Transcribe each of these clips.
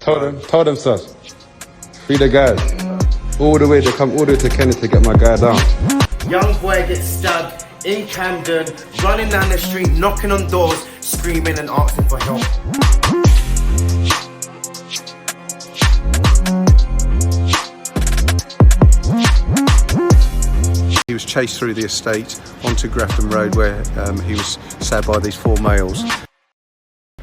Told them, sus. Free the guys. All the way, they come all the way to Kenny to get my guy down. Young boy gets stabbed in Camden, running down the street, knocking on doors, screaming and asking for help. He was chased through the estate onto Grafton Road where he was stabbed by these 4 males.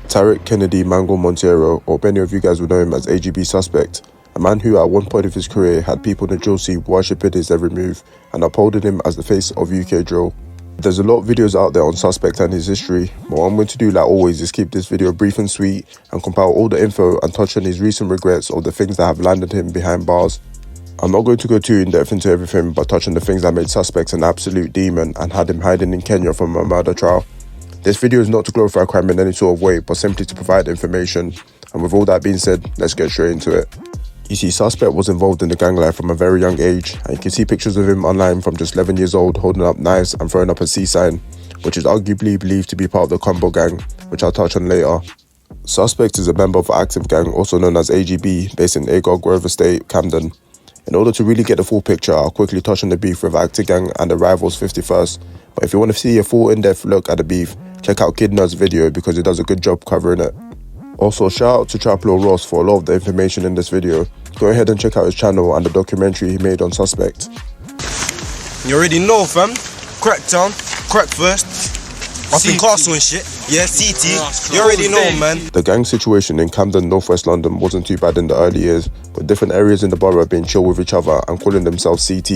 Tarek Kennedy Mango Montero, or many of you guys would know him as AGB Suspect, a man who at one point of his career had people in the drill scene worshipping his every move and upholding him as the face of UK drill. There's a lot of videos out there on Suspect and his history, but what I'm going to do like always is keep this video brief and sweet and compile all the info and touch on his recent regrets of the things that have landed him behind bars. I'm not going to go too in depth into everything, but touch on the things that made Suspect an absolute demon and had him hiding in Kenya from a murder trial. This video is not to glorify crime in any sort of way, but simply to provide information. And with all that being said, let's get straight into it. You see, Suspect was involved in the gang life from a very young age, and you can see pictures of him online from just 11 years old holding up knives and throwing up a C sign, which is arguably believed to be part of the Combo Gang, which I'll touch on later. Suspect is a member of Active Gang, also known as AGB, based in Agog Grove Estate, Camden. In order to really get the full picture, I'll quickly touch on the beef with Active Gang and the rivals 51st, but if you want to see a full in-depth look at the beef, check out Kid Nerd's video because he does a good job covering it. Also, shout out to Traplo Ross for a lot of the information in this video. Go ahead and check out his channel and the documentary he made on Suspect. You already know, fam. Cracktown, crack first. Up in Castle and shit. Yeah, CT. You already know, man. The gang situation in Camden, northwest London wasn't too bad in the early years, with different areas in the borough being chill with each other and calling themselves CT,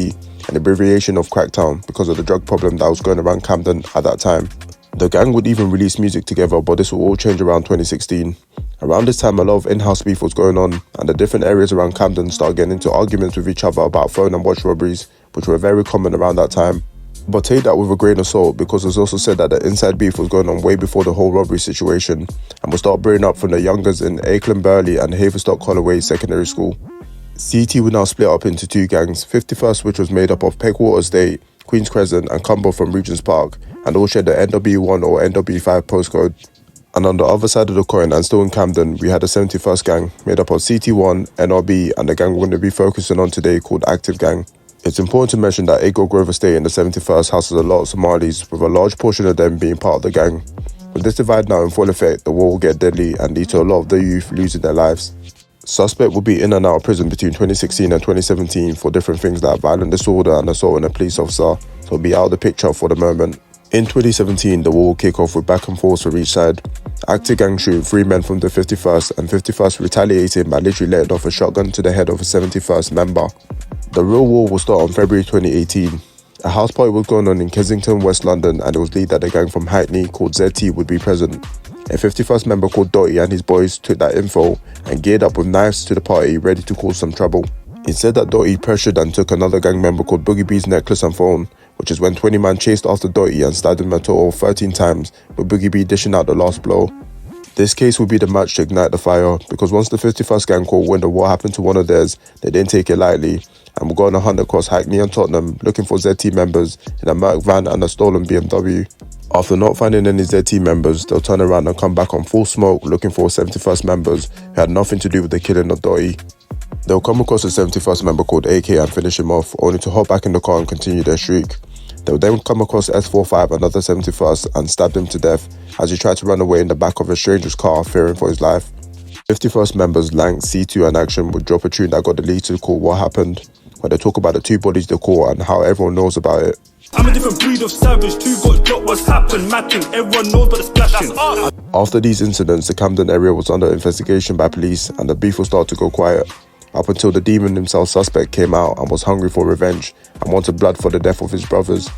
an abbreviation of Cracktown because of the drug problem that was going around Camden at that time. The gang would even release music together, but this will all change around 2016. Around this time, a lot of in-house beef was going on, and the different areas around Camden started getting into arguments with each other about phone and watch robberies, which were very common around that time. But take that with a grain of salt, because it's also said that the inside beef was going on way before the whole robbery situation, and will start brewing up from the youngers in Ackland Burley and Haverstock Holloway Secondary School. CT would now split up into 2 gangs, 51st, which was made up of Pegwater Estate, Queen's Crescent and Combo from Regent's Park, and all shared the NW1 or NW5 postcode. And on the other side of the coin, and still in Camden, we had the 71st gang, made up of CT1, NRB, and the gang we're going to be focusing on today called Active Gang. It's important to mention that Agog Grove Estate in the 71st houses a lot of Somalis, with a large portion of them being part of the gang. With this divide now in full effect, the war will get deadly and lead to a lot of the youth losing their lives. Suspect will be in and out of prison between 2016 and 2017 for different things like violent disorder and assault on a police officer, so he'll be out of the picture for the moment. In 2017, the war will kick off with back and forth for each side. Active Gang shooting 3 men from the 51st, and 51st retaliating by literally letting off a shotgun to the head of a 71st member. The real war will start on February 2018. A house party was going on in Kensington, West London, and it was believed that the gang from Hackney called ZT would be present. A 51st member called Dotty and his boys took that info and geared up with knives to the party, ready to cause some trouble. It said that Dotty pressured and took another gang member called Boogie B's necklace and phone, which is when 20 man chased after Dotty and stabbed him a total of 13 times, with Boogie B dishing out the last blow. This case would be the match to ignite the fire, because once the 51st gang caught wind of what happened to one of theirs, they didn't take it lightly, and were going on a hunt across Hackney and Tottenham looking for ZT members in a Merc van and a stolen BMW. After not finding any ZT members, they'll turn around and come back on full smoke looking for 71st members who had nothing to do with the killing of Dotty. They'll come across a 71st member called AK and finish him off, only to hop back in the car and continue their streak. They'll then come across S45, another 71st, and stab him to death as he tried to run away in the back of a stranger's car, fearing for his life. 51st members Lank, C2 and Action would drop a tune that got the lead to the call What Happened, where they talk about the 2 bodies they caught and how everyone knows about it. I'm a different breed of savage, 2 got dropped, what's happened, matting, everyone knows but the splashing. After these incidents, the Camden area was under investigation by police and the beef will start to go quiet, up until the demon himself Suspect came out and was hungry for revenge and wanted blood for the death of his brothers.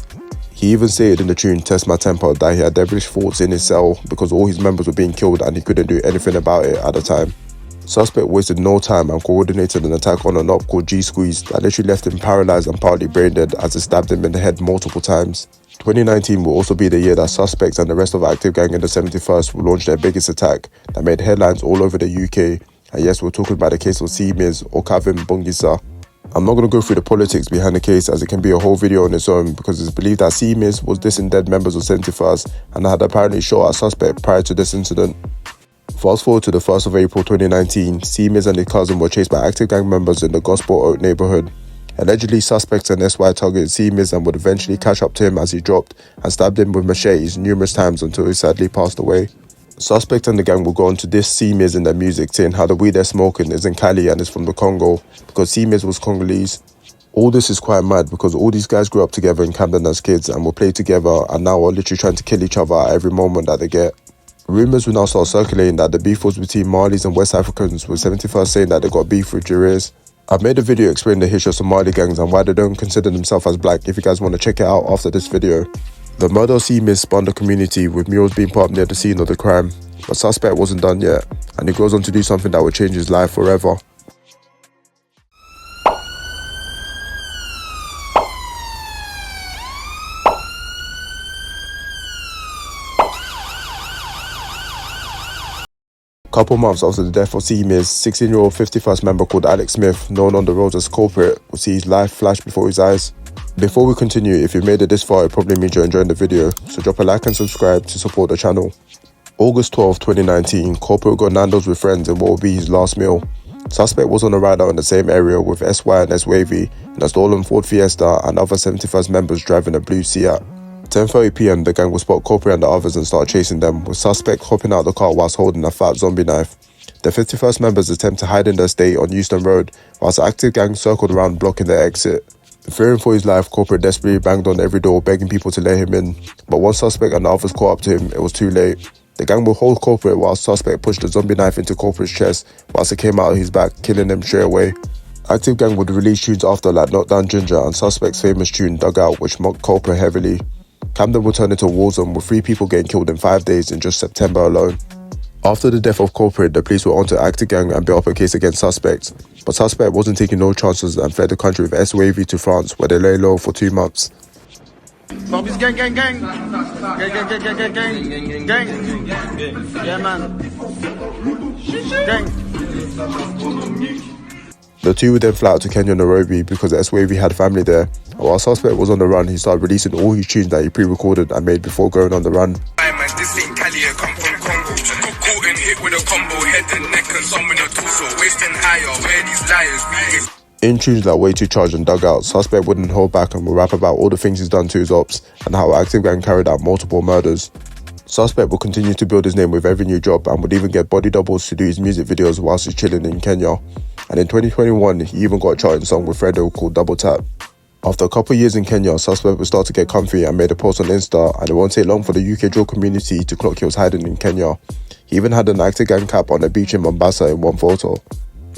He even stated in the tune Test My Temper that he had devilish thoughts in his cell because all his members were being killed and he couldn't do anything about it at the time. Suspect wasted no time and coordinated an attack on an op called G-Squeeze that literally left him paralysed and partly brain dead as it stabbed him in the head multiple times. 2019 will also be the year that Suspect and the rest of Active Gang in the 71st will launch their biggest attack that made headlines all over the UK. And yes, we're talking about the case of C-Miz or Kavin Bongisa. I'm not going to go through the politics behind the case as it can be a whole video on its own because it's believed that C-Miz was dissing dead members of 71st and had apparently shot at Suspect prior to this incident. Fast forward to the 1st of April 2019, C-Miz and his cousin were chased by active gang members in the Gospel Oak neighbourhood. Allegedly, suspects and SY targeted C-Miz and would eventually catch up to him as he dropped and stabbed him with machetes numerous times until he sadly passed away. Suspect and the gang will go on to diss C-Miz in their music, saying how the weed they're smoking is in Cali and is from the Congo because C-Miz was Congolese. All this is quite mad because all these guys grew up together in Camden as kids and will play together and now are literally trying to kill each other at every moment that they get. Rumours will now start circulating that the beef was between Malis and West Africans, with 71st saying that they got beef with Jurors. I've made a video explaining the history of Somali gangs and why they don't consider themselves as black if you guys want to check it out after this video. The murder of C-Miz spun the community, with murals being put up near the scene of the crime, but suspect wasn't done yet and he goes on to do something that would change his life forever. Couple months after the death of C-Miz, 16-year-old 51st member called Alex Smith, known on the roads as Culprit, will see his life flash before his eyes. Before we continue, if you've made it this far, it probably means you're enjoying the video, so drop a like and subscribe to support the channel. August 12, 2019, Culprit got Nando's with friends in what will be his last meal. Suspect was on a ride out in the same area with SY and S-Wavy in a stolen Ford Fiesta and other 71st members driving a blue Seat. 10:30 PM, the gang will spot Culprit and the others and start chasing them, with suspect hopping out the car whilst holding a fat zombie knife. The 51st members attempt to hide in their estate on Euston Road, whilst the active gang circled around blocking their exit. Fearing for his life, Culprit desperately banged on every door begging people to let him in, but once suspect and the others caught up to him, it was too late. The gang will hold Culprit whilst suspect pushed the zombie knife into Culprit's chest whilst it came out of his back, killing him straight away. Active gang would release tunes after like Knockdown Ginger and suspect's famous tune Dug Out, which mocked Culprit heavily. Camden will turn into a war zone with 3 people getting killed in 5 days in just September alone. After the death of Culprit, the police were onto active gang and built up a case against suspects, but suspect wasn't taking no chances and fled the country with S-Wavy to France, where they lay low for 2 months. Bobby's gang, gang, gang. Gang, gang, gang, gang, gang, gang, gang. Yeah, man. Gang. The two would then fly out to Kenya, Nairobi, because S-Wavy had family there. And while suspect was on the run, he started releasing all his tunes that he pre-recorded and made before going on the run. This ain't Cali, I come from Congo. Got caught and hit with a combo, head and neck and some in a torso. Wasting higher, where these liars be. In tunes like Way Too Charged and Dug Out, suspect wouldn't hold back and will rap about all the things he's done to his ops and how active gang carried out multiple murders. Suspect will continue to build his name with every new drop and would even get body doubles to do his music videos whilst he's chilling in Kenya. And in 2021, he even got a charting song with Fredo called Double Tap. After a couple of years in Kenya, suspect would start to get comfy and made a post on Insta, and it won't take long for the UK drill community to clock he was hiding in Kenya. He even had an active gang cap on a beach in Mombasa in one photo.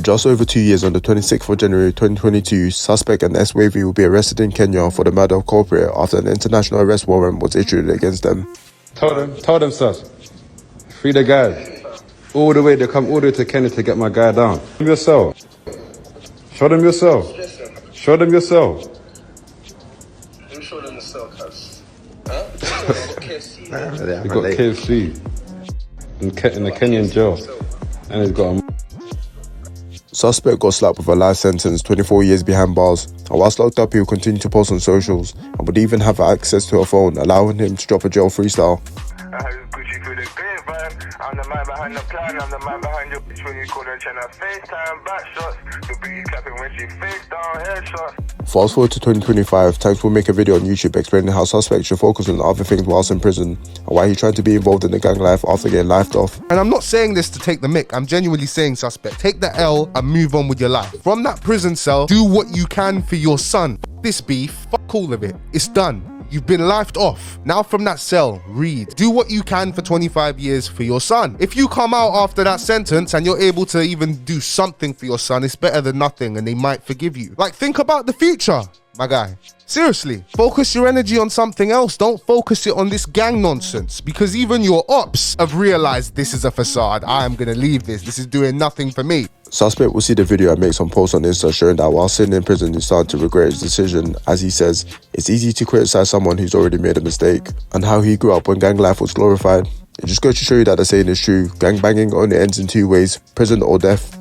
Just over 2 years, on the 26th of January 2022, suspect and S-Wavy will be arrested in Kenya for the murder of Culprit after an international arrest warrant was issued against them. Tell them, sus. Free the guys. All the way, they come all the way to Kenya to get my guy down. Show them yourself. Show them yourself. Show them yourself. Who showed them the cell, cuz? He got KFC in the Kenyan jail, and he's got a... Suspect got slapped with a life sentence, 24 years behind bars, and whilst locked up he would continue to post on socials and would even have access to a phone, allowing him to drop a jail freestyle. I'm the man behind the plan, I'm the man behind your bitch when you call her trying to FaceTime back shots. The booty clapping when she face down headshots. Fast forward to 2025, Tanks will make a video on YouTube explaining how suspect should focus on other things whilst in prison and why he tried to be involved in the gang life after getting lifed off. And I'm not saying this to take the mick, I'm genuinely saying, suspect, take the L and move on with your life. From that prison cell, do what you can for your son. This beef, fuck all of it, it's done. You've been lifed off. Now from that cell, read. Do what you can for 25 years for your son. If you come out after that sentence and you're able to even do something for your son, it's better than nothing and they might forgive you. Like, think about the future, my guy. Seriously, focus your energy on something else. Don't focus it on this gang nonsense, because even your ops have realized this is a facade. I am gonna leave this. This is doing nothing for me. Suspect will see the video and make some posts on Insta showing that while sitting in prison he started to regret his decision. As he says, it's easy to criticize someone who's already made a mistake, and how he grew up when gang life was glorified. It just goes to show you that the saying is true. Gang banging only ends in 2 ways, prison or death.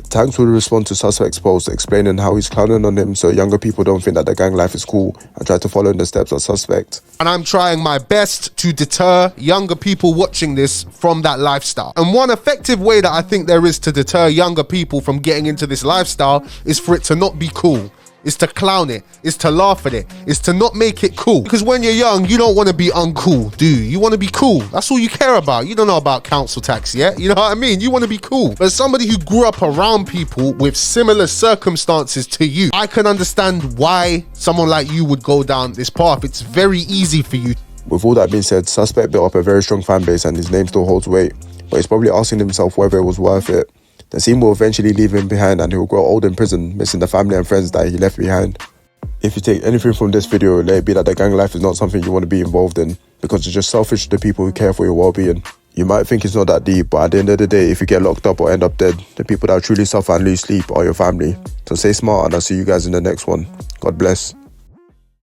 Tanks will respond to suspect's post explaining how he's clowning on him so younger people don't think that the gang life is cool and try to follow in the steps of suspect. And I'm trying my best to deter younger people watching this from that lifestyle. And one effective way that I think there is to deter younger people from getting into this lifestyle is for it to not be cool. Is to clown it, is to laugh at it, is to not make it cool. Because when you're young, you don't want to be uncool, do you? You want to be cool. That's all you care about. You don't know about council tax yet. You know what I mean? You want to be cool. But as somebody who grew up around people with similar circumstances to you, I can understand why someone like you would go down this path. It's very easy for you. With all that being said, suspect built up a very strong fan base and his name still holds weight. But he's probably asking himself whether it was worth it. The scene will eventually leave him behind and he will grow old in prison, missing the family and friends that he left behind. If you take anything from this video, let it be that the gang life is not something you want to be involved in, because it's just selfish to the people who care for your well-being. You might think it's not that deep, but at the end of the day, if you get locked up or end up dead, the people that truly suffer and lose sleep are your family. So stay smart and I'll see you guys in the next one. God bless.